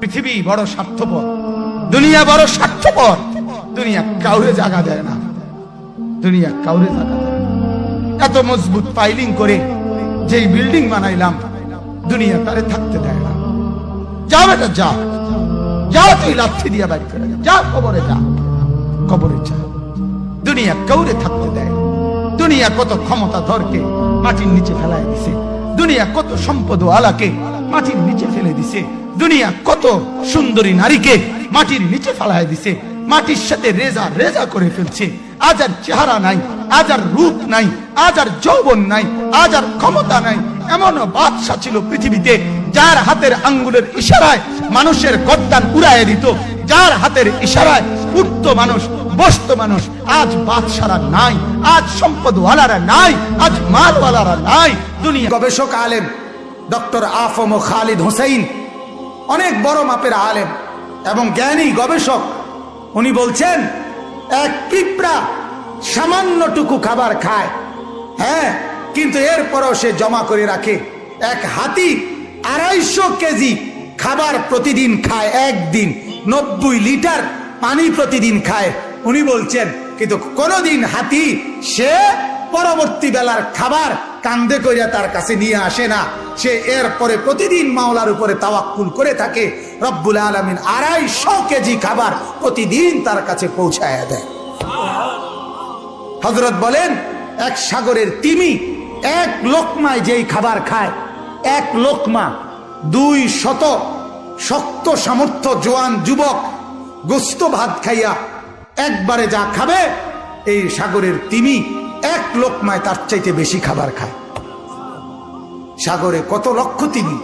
পৃথিবী বড় স্বার্থপর, দুনিয়া বড় স্বার্থপর। দুনিয়া কাউরে জায়গা দেয় না, দুনিয়া কাউরে জায়গা দেয় না। এত মজবুত পাইলিং করে যেই বিল্ডিং বানাইলাম, দুনিয়া তারে থাকতে দেয় না। যা বেটা যা, যা তুই লাথি দিয়া বাইর করে যা, কবরে যা, কবরে যা। দুনিয়া কাউরে থাকতে দেয়। দুনিয়া কত ক্ষমতা ধরকে মাটির নিচে ফেলায় দিছে, দুনিয়া কত সম্পদ আলাকে মাটির নিচে ফেলে দিছে, দুনিয়া কত সুন্দরী নারীকে মাটির নিচে ফেলায় দিছে, মাটির সাথে রেজা রেজা করে ফেলছে। আজ আর চেহারা নাই, আজ আর রূপ নাই, আজ আর যৌবন নাই, আজ আর ক্ষমতা নাই। এমন বাদশা ছিল পৃথিবীতে যার হাতের আঙ্গুলের ইশারায় মানুষের গর্দান উড়াইয়া দিত, যার হাতের ইশারায় উঠত মানুষ, বসত মানুষ। আজ বাদশারা নাই, আজ সম্পদওয়ালারা নাই, আজ মালওয়ালারা নাই। দুনিয়া গবেষক আলেম ডক্টর আফম খালিদ হোসেন, অনেক বড় মাপের আলেম এবং জ্ঞানী গবেষক, উনি বলছেন এক পিঁপড়া সামান্যটুকু খাবার খায়, হ্যাঁ, কিন্তু এরপরও সে জমা করে রাখে। এক হাতি 250 কেজি খাবার প্রতিদিন খায়, একদিন 90 লিটার পানি প্রতিদিন খায়। উনি বলছেন কিন্তু কোনদিন হাতি সে পরবর্তী বেলার খাবার কান্দে করিয়া তার কাছে নিয়ে আসে না। সে এরপরে প্রতিদিন মাওলার উপরে তাওয়াক্কুল করে থাকে। রব্বুল আলামিন 250 কেজি খাবার প্রতিদিন তার কাছে পৌঁছায়া দেয়। হযরত বলেন এক সাগরের তিমি এক লোকমায় যেই খাবার খায়, এক লোকমা 200 শক্ত সামর্থ্য জোয়ান যুবক গোস্ত ভাত খাইয়া একবারে যা খাবে, এই সাগরের তিমি এক লোকমায় তার চাইতে বেশি খাবার খায়। সাগরে কত লক্ষ তিমি।